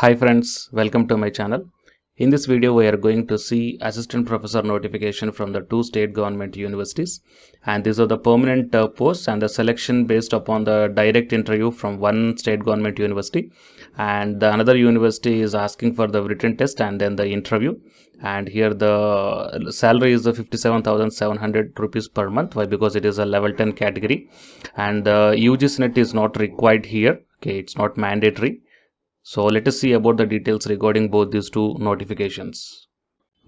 Hi friends, welcome to my channel. In this video we are going to see assistant professor notification from the two state government universities, and these are the permanent posts and the selection based upon the direct interview from one state government university, and the another university is asking for the written test and then the interview. And here the salary is the 57,700 rupees per month. Why? Because it is a level 10 category and the UGC net is not required here. Okay, it's not mandatory. So let us see about the details regarding both these two notifications.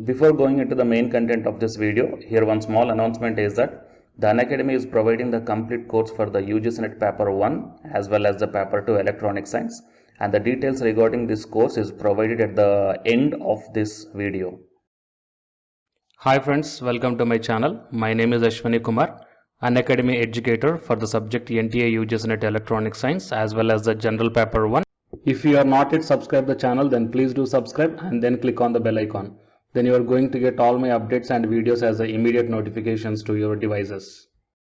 Before going into the main content of this video, here one small announcement is that the Unacademy is providing the complete course for the UGC NET paper 1 as well as the paper 2 electronic science, and the details regarding this course is provided at the end of this video. Hi friends, welcome to my channel. My name is Ashwani Kumar, Unacademy educator for the subject NTA UGC NET electronic science as well as the general paper 1. If you are not yet subscribed the channel, then please do subscribe and then click on the bell icon. Then you are going to get all my updates and videos as the immediate notifications to your devices.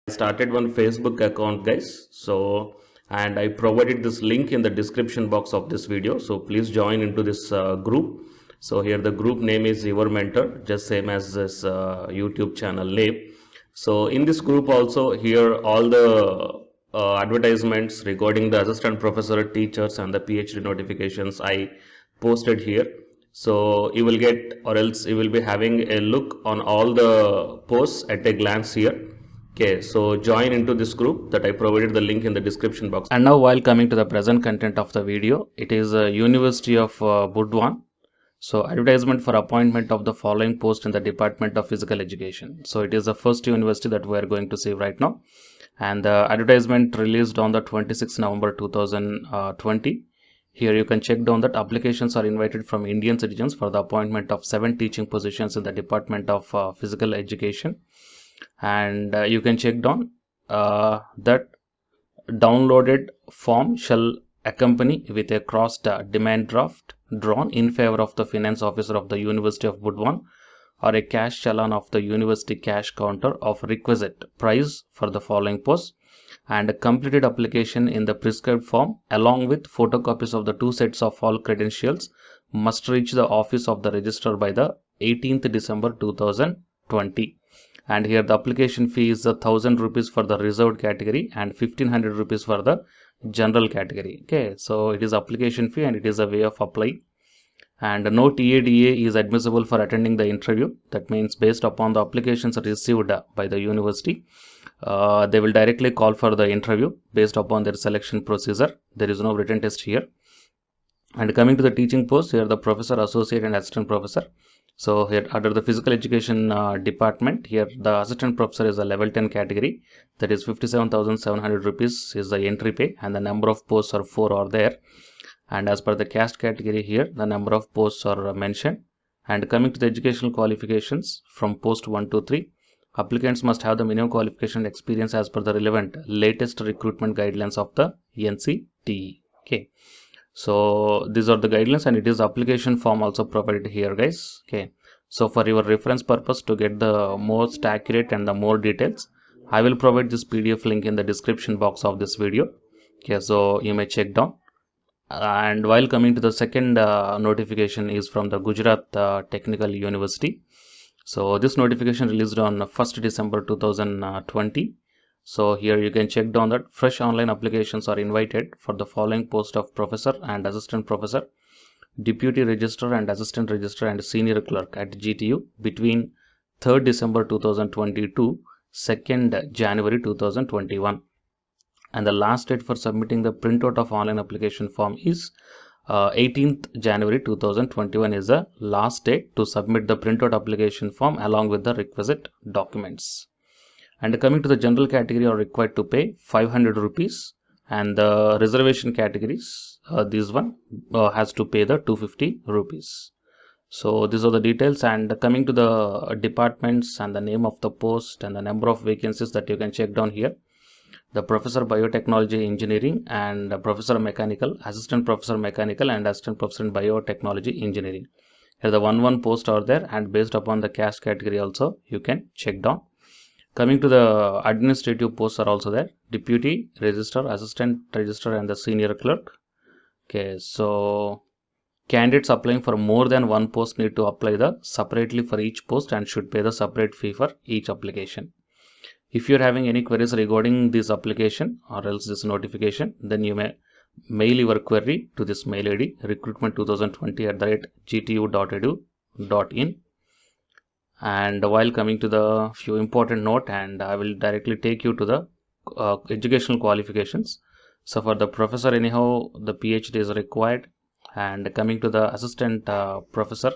I started one Facebook account, guys. And I provided this link in the description box of this video. So please join into this group. So here the group name is Your Mentor, just same as this YouTube channel name. So in this group also, here all the advertisements regarding the assistant professor, teachers and the PhD notifications I posted here. So you will get, or else you will be having a look on all the posts at a glance here. Okay, so join into this group that I provided the link in the description box. And now while coming to the present content of the video, it is a University of Burdwan. So advertisement for appointment of the following post in the Department of Physical Education. So it is the first university that we are going to see right now. And the advertisement released on the 26th November 2020. Here you can check down that applications are invited from Indian citizens for the appointment of 7 teaching positions in the Department of Physical Education. And you can check down that downloaded form shall accompany with a crossed demand draft drawn in favor of the finance officer of the University of Burdwan, or a cash challan of the university cash counter of requisite price for the following posts, and a completed application in the prescribed form along with photocopies of the 2 sets of all credentials must reach the office of the registrar by the 18th December 2020. And here the application fee is 1,000 rupees for the reserved category and 1,500 rupees for the general category. Okay, so it is application fee and it is a way of applying. And no TADA is admissible for attending the interview. That means based upon the applications received by the university, they will directly call for the interview based upon their selection procedure. There is no written test here. And coming to the teaching post, here the professor, associate and assistant professor. So here under the physical education department, here the assistant professor is a level 10 category, that is 57,700 rupees is the entry pay, and the number of posts are 4 are there. And as per the caste category, here the number of posts are mentioned. And coming to the educational qualifications, from post 1 to 3, applicants must have the minimum qualification experience as per the relevant latest recruitment guidelines of the NCTE. Okay, so these are the guidelines and it is application form also provided here, guys. Okay, so for your reference purpose, to get the most accurate and the more details, I will provide this PDF link in the description box of this video. Okay, so you may check down. And while coming to the second notification is from the Gujarat Technical University. So this notification released on 1st December 2020. So here you can check down that fresh online applications are invited for the following post of professor and assistant professor, deputy registrar and assistant registrar and senior clerk at GTU between 3rd December 2020 to 2nd January 2021. And the last date for submitting the printout of online application form is 18th January 2021 is the last date to submit the printout application form along with the requisite documents. And coming to the general category, are required to pay 500 rupees, and the reservation categories, this one has to pay the 250 rupees. So these are the details. And coming to the departments and the name of the post and the number of vacancies that you can check down here. The professor biotechnology engineering and professor mechanical, assistant professor mechanical and assistant professor in biotechnology engineering. Here the 1 post are there, and based upon the caste category also you can check down. Coming to the administrative posts are also there, deputy registrar, assistant registrar and the senior clerk. Okay, so Candidates applying for more than one post need to apply the separately for each post and should pay the separate fee for each application. If you're having any queries regarding this application or else this notification, then you may mail your query to this mail ID recruitment2020@gtu.edu.in. And while coming to the few important note, and I will directly take you to the educational qualifications. So for the professor, anyhow, the PhD is required. And coming to the assistant professor,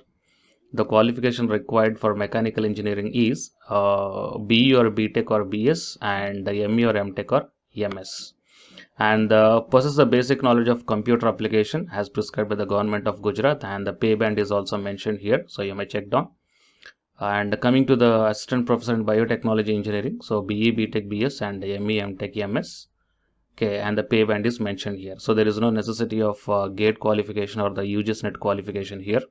the qualification required for mechanical engineering is BE or BTech or BS, and ME or MTech or MS. And possess the basic knowledge of computer application as prescribed by the government of Gujarat, and the pay band is also mentioned here, so you may check down. And coming to the assistant professor in biotechnology engineering, so BE, BTech, BS, and ME, MTech, MS. Okay, and the pay band is mentioned here. So there is no necessity of GATE qualification or the UGS NET qualification here.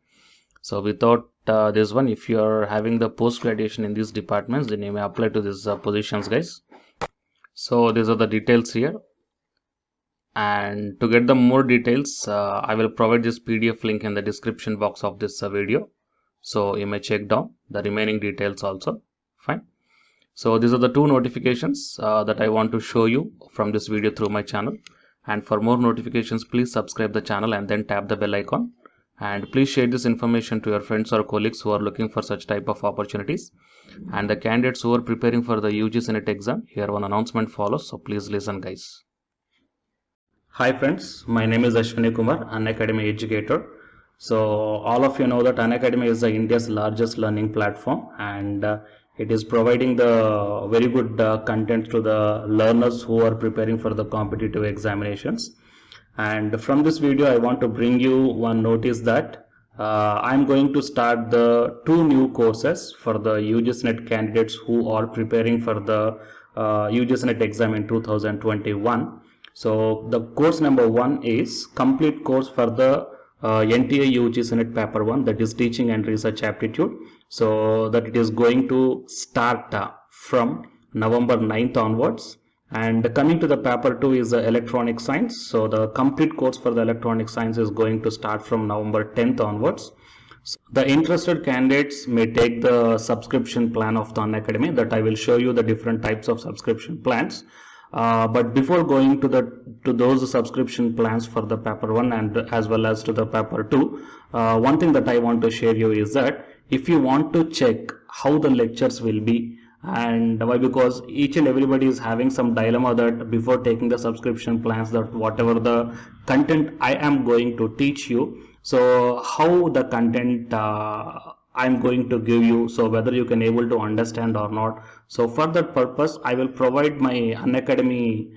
So without this one, if you are having the post graduation in these departments, then you may apply to these positions, guys. So these are the details here. And to get the more details, I will provide this PDF link in the description box of this video. So you may check down the remaining details also. Fine. So these are the two notifications that I want to show you from this video through my channel. And for more notifications, please subscribe the channel and then tap the bell icon. And please share this information to your friends or colleagues who are looking for such type of opportunities. And the candidates who are preparing for the UGS NET exam, here one announcement follows. So please listen, guys. Hi friends, my name is Ashwini Kumar, Unacademy educator. So all of you know that Unacademy is India's largest learning platform, and it is providing the very good content to the learners who are preparing for the competitive examinations. And from this video, I want to bring you one notice that I'm going to start the 2 new courses for the UGS NET candidates who are preparing for the UGS NET exam in 2021. So the course number 1 is complete course for the NTA UGS NET paper 1, that is teaching and research aptitude. So that it is going to start from November 9th onwards. And coming to the paper 2 is the electronic science. So the complete course for the electronic science is going to start from November 10th onwards. So the interested candidates may take the subscription plan of the Unacademy, that I will show you the different types of subscription plans. But before going to those subscription plans for the paper 1 and as well as to the paper 2, one thing that I want to share you is that if you want to check how the lectures will be, and why, because each and everybody is having some dilemma that before taking the subscription plans, that whatever the content I am going to teach you, so how the content I'm going to give you, so whether you can able to understand or not. So for that purpose, I will provide my Unacademy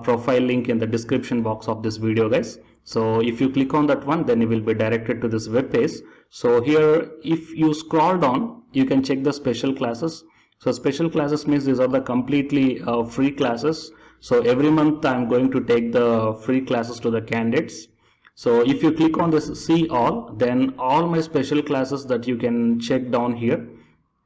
profile link in the description box of this video, guys. So if you click on that one, then you will be directed to this web page. So here, if you scroll down, you can check the special classes. So special classes means these are the completely free classes. So every month I'm going to take the free classes to the candidates. So if you click on this see all, then all my special classes that you can check down here,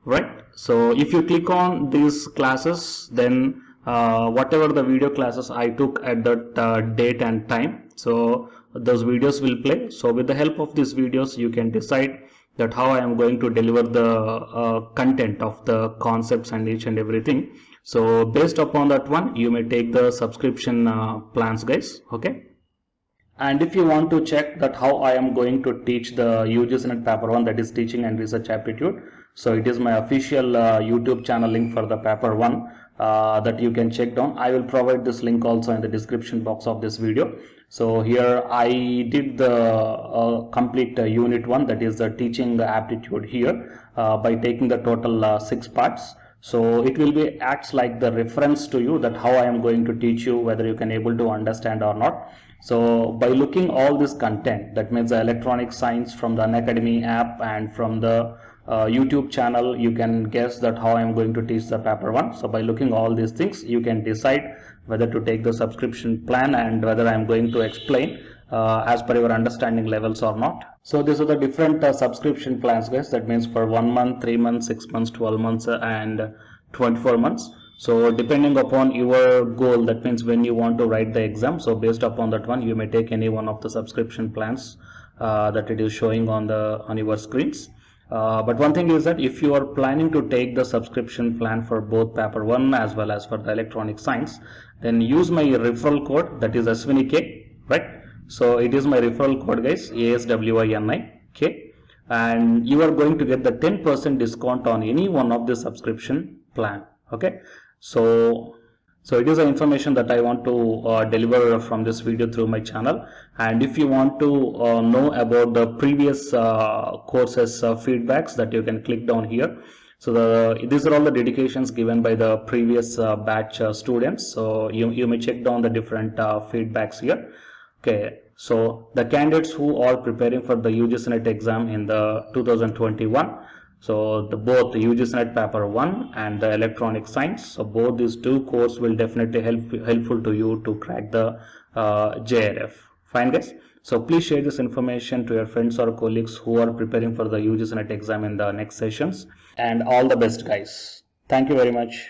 right? So if you click on these classes, then whatever the video classes I took at that date and time, so those videos will play. So with the help of these videos, you can decide that how I am going to deliver the content of the concepts and each and everything. So based upon that one, you may take the subscription plans, guys. Okay. And if you want to check that how I am going to teach the UGS NET paper 1, that is teaching and research aptitude, so it is my official YouTube channel link for the paper 1 that you can check down. I will provide this link also in the description box of this video. So here I did the complete unit 1, that is the teaching aptitude here by taking the total 6 parts. So it will be acts like the reference to you that how I am going to teach you, whether you can able to understand or not. So by looking all this content, that means the electronic science from the Unacademy app and from the YouTube channel, you can guess that how I am going to teach the paper 1. So by looking all these things, you can decide whether to take the subscription plan and whether I am going to explain as per your understanding levels or not. So these are the different subscription plans, guys. That means for 1 month, 3 months, 6 months, 12 months and 24 months. So depending upon your goal, that means when you want to write the exam, so based upon that one, you may take any one of the subscription plans that it is showing on your screens. But one thing is that if you are planning to take the subscription plan for both paper 1 as well as for the electronic science, then use my referral code, that is SWINIK, right? So it is my referral code, guys, ASWINIK, and you are going to get the 10% discount on any one of the subscription plan. Okay, so it is the information that I want to deliver from this video through my channel. And if you want to know about the previous courses feedbacks, that you can click down here. So these are all the dedications given by the previous batch students. So you may check down the different feedbacks here. Okay, so the candidates who are preparing for the UGC NET exam in the 2021, so both the UGC NET paper 1 and the electronic science, so both these two courses will definitely helpful to you to crack the JRF. Fine, guys. So please share this information to your friends or colleagues who are preparing for the UGC NET exam in the next sessions. And all the best, guys. Thank you very much.